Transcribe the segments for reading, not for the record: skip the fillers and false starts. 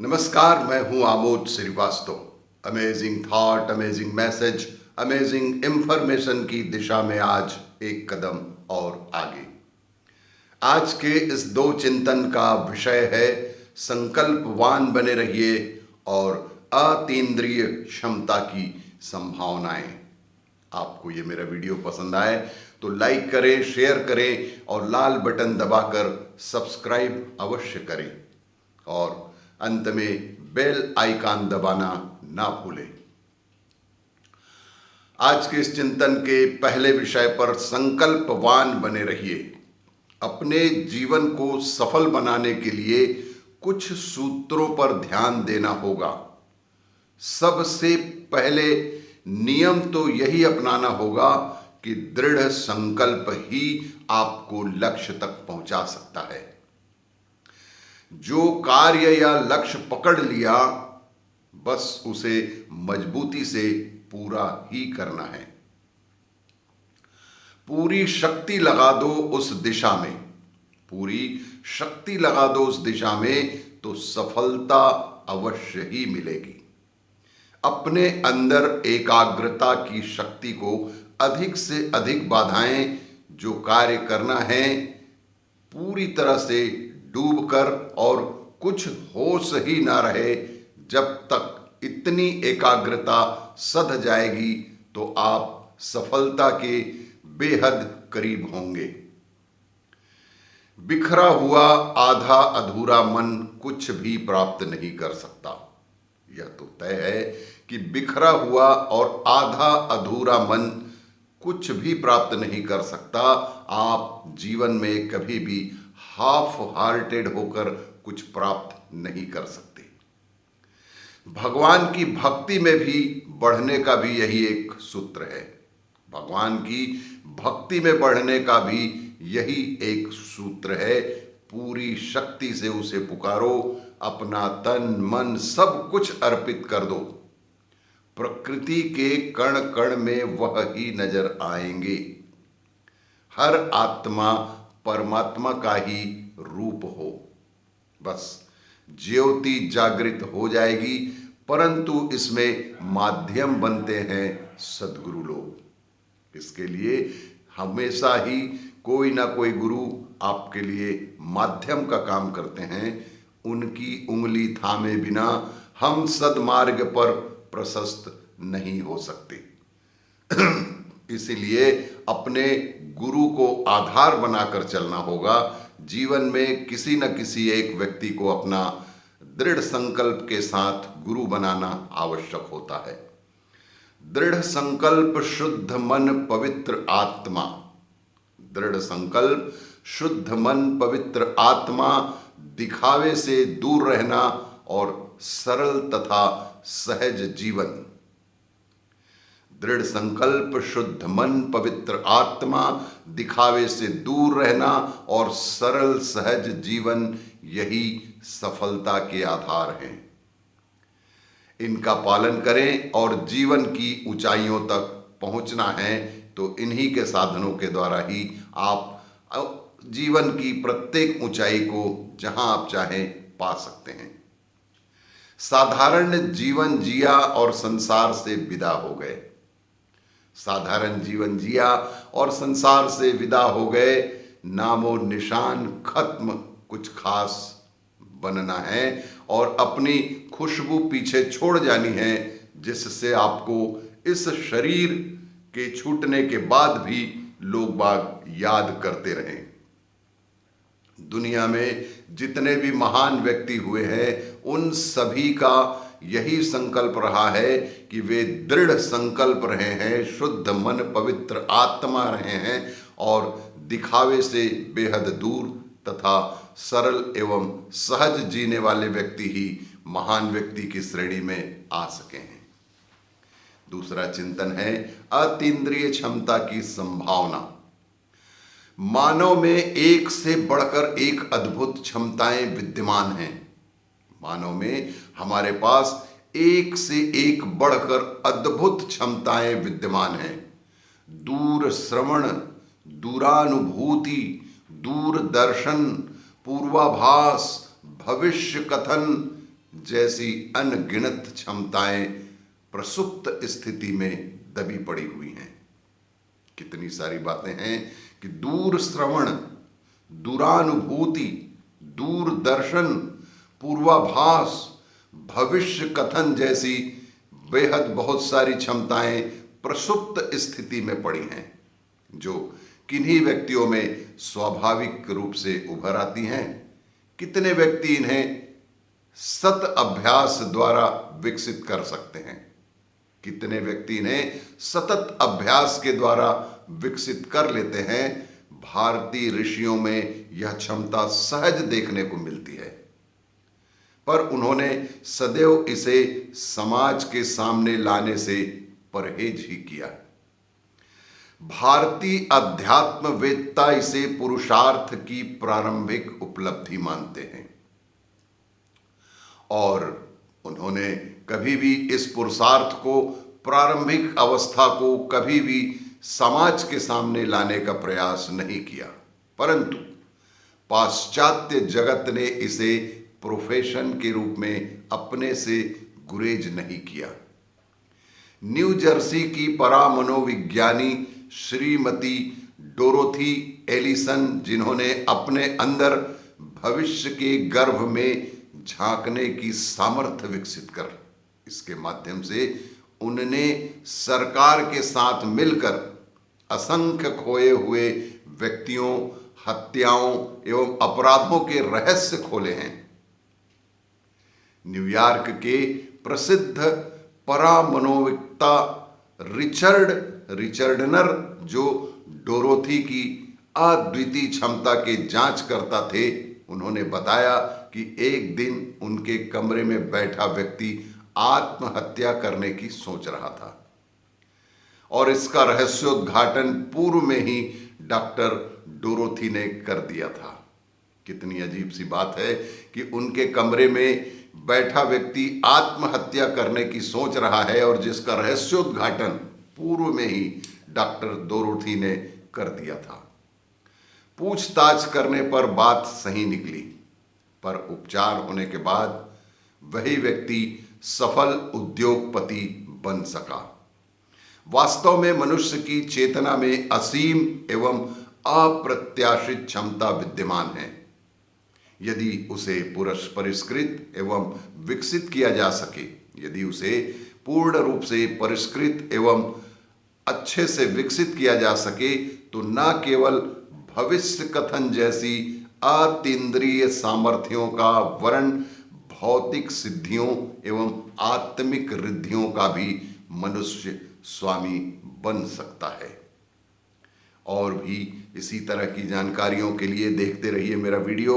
नमस्कार, मैं हूं Amod Srivastava. Amazing thought, amazing message, amazing information की दिशा में आज एक कदम और आगे। आज के इस दो चिंतन का विषय है संकल्पवान बने रहिए और अतीन्द्रिय क्षमता की संभावनाएं। आपको ये मेरा वीडियो पसंद आए तो लाइक करें, शेयर करें और लाल बटन दबाकर सब्सक्राइब अवश्य करें और अंत में बेल आइकन दबाना ना भूलें। आज के इस चिंतन के पहले विषय पर संकल्पवान बने रहिए। अपने जीवन को सफल बनाने के लिए कुछ सूत्रों पर ध्यान देना होगा। सबसे पहले नियम तो यही अपनाना होगा कि दृढ़ संकल्प ही आपको लक्ष्य तक पहुंचा सकता है। जो कार्य या लक्ष्य पकड़ लिया, बस उसे मजबूती से पूरा ही करना है। पूरी शक्ति लगा दो उस दिशा में, पूरी शक्ति लगा दो उस दिशा में, तो सफलता अवश्य ही मिलेगी। अपने अंदर एकाग्रता की शक्ति को अधिक से अधिक बाधाएं जो कार्य करना है, पूरी तरह से डूबकर और कुछ होश ही ना रहे, जब तक इतनी एकाग्रता सध जाएगी तो आप सफलता के बेहद करीब होंगे। बिखरा हुआ आधा अधूरा मन कुछ भी प्राप्त नहीं कर सकता। यह तो तय है कि बिखरा हुआ और आधा अधूरा मन कुछ भी प्राप्त नहीं कर सकता। आप जीवन में कभी भी हाफ हार्टेड होकर कुछ प्राप्त नहीं कर सकते। भगवान की भक्ति में भी बढ़ने का भी यही एक सूत्र है। भगवान की भक्ति में बढ़ने का भी यही एक सूत्र है। पूरी शक्ति से उसे पुकारो, अपना तन मन सब कुछ अर्पित कर दो। प्रकृति के कण कण में वह ही नजर आएंगे। हर आत्मा परमात्मा का ही रूप हो। बस ज्योति जागृत हो जाएगी, परंतु इसमें माध्यम बनते हैं सद्गुरु लोग। इसके लिए हमेशा ही कोई ना कोई गुरु आपके लिए माध्यम का काम करते हैं। उनकी उंगली थामे बिना हम सद्मार्ग पर प्रशस्त नहीं हो सकते। इसीलिए अपने गुरु को आधार बनाकर चलना होगा। जीवन में किसी न किसी एक व्यक्ति को अपना दृढ़ संकल्प के साथ गुरु बनाना आवश्यक होता है। दृढ़ संकल्प शुद्ध मन पवित्र आत्मा। दृढ़ संकल्प शुद्ध मन पवित्र आत्मा, दिखावे से दूर रहना और सरल तथा सहज जीवन। दृढ़ संकल्प शुद्ध मन पवित्र आत्मा, दिखावे से दूर रहना और सरल सहज जीवन, यही सफलता के आधार हैं। इनका पालन करें और जीवन की ऊंचाइयों तक पहुंचना है तो इन्हीं के साधनों के द्वारा ही आप जीवन की प्रत्येक ऊंचाई को जहां आप चाहें पा सकते हैं। साधारण जीवन जिया और संसार से विदा हो गए। साधारण जीवन जिया और संसार से विदा हो गए। नामो निशान खत्म, कुछ खास बनना है और अपनी खुशबू पीछे छोड़ जानी है, जिससे आपको इस शरीर के छूटने के बाद भी लोग बाग याद करते रहें। दुनिया में जितने भी महान व्यक्ति हुए हैं, उन सभी का यही संकल्प रहा है कि वे दृढ़ संकल्प रहे हैं, शुद्ध मन पवित्र आत्मा रहे हैं और दिखावे से बेहद दूर तथा सरल एवं सहज जीने वाले व्यक्ति ही महान व्यक्ति की श्रेणी में आ सके हैं। दूसरा चिंतन है अतीन्द्रिय क्षमता की संभावना। मानव में एक से बढ़कर एक अद्भुत क्षमताएं विद्यमान हैं। मानव में हमारे पास एक से एक बढ़कर अद्भुत क्षमताएं विद्यमान हैं। दूर श्रवण, दूरानुभूति, दूरदर्शन, पूर्वाभास, भविष्य कथन, जैसी अनगिनत क्षमताएं प्रसुप्त स्थिति में दबी पड़ी हुई हैं। कितनी सारी बातें हैं कि दूर श्रवण, दूरानुभूति, दूरदर्शन, पूर्वाभास, भविष्य कथन जैसी बेहद बहुत सारी क्षमताएं प्रसुप्त स्थिति में पड़ी हैं, जो किन्हीं व्यक्तियों में स्वाभाविक रूप से उभर आती हैं। कितने व्यक्ति इन्हें सत अभ्यास द्वारा विकसित कर सकते हैं? कितने व्यक्ति इन्हें सतत अभ्यास के द्वारा विकसित कर लेते हैं? भारतीय ऋषियों में यह क्षमता सहज देखने को मिलती है, पर उन्होंने सदैव इसे समाज के सामने लाने से परहेज ही किया। भारतीय अध्यात्मवेत्ता इसे पुरुषार्थ की प्रारंभिक उपलब्धि मानते हैं और उन्होंने कभी भी इस पुरुषार्थ को, प्रारंभिक अवस्था को कभी भी समाज के सामने लाने का प्रयास नहीं किया। परंतु पाश्चात्य जगत ने इसे प्रोफेशन के रूप में अपने से गुरेज नहीं किया। न्यू जर्सी की परामनोविज्ञानी श्रीमती डोरोथी एलिसन, जिन्होंने अपने अंदर भविष्य के गर्भ में झांकने की सामर्थ्य विकसित कर, इसके माध्यम से उन्होंने सरकार के साथ मिलकर असंख्य खोए हुए व्यक्तियों, हत्याओं एवं अपराधों के रहस्य खोले हैं। न्यूयॉर्क के प्रसिद्ध परामनोविज्ञता रिचर्डनर, जो डोरोथी की अद्वितीय क्षमता के जांच करता थे, उन्होंने बताया कि एक दिन उनके कमरे में बैठा व्यक्ति आत्महत्या करने की सोच रहा था और इसका रहस्योद्घाटन पूर्व में ही डॉक्टर डोरोथी ने कर दिया था। कितनी अजीब सी बात है कि उनके कमरे में बैठा व्यक्ति आत्महत्या करने की सोच रहा है और जिसका रहस्योद्घाटन पूर्व में ही डॉक्टर डोरोथी ने कर दिया था। पूछताछ करने पर बात सही निकली, पर उपचार होने के बाद वही व्यक्ति सफल उद्योगपति बन सका। वास्तव में मनुष्य की चेतना में असीम एवं अप्रत्याशित क्षमता विद्यमान है। यदि उसे परिष्कृत एवं विकसित किया जा सके, यदि उसे पूर्ण रूप से परिष्कृत एवं अच्छे से विकसित किया जा सके, तो न केवल भविष्य कथन जैसी अतीन्द्रिय सामर्थ्यों का, वरन भौतिक सिद्धियों एवं आत्मिक रिद्धियों का भी मनुष्य स्वामी बन सकता है। और भी इसी तरह की जानकारियों के लिए देखते रहिए मेरा वीडियो।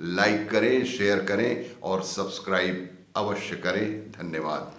लाइक करें, शेयर करें और सब्सक्राइब अवश्य करें। धन्यवाद।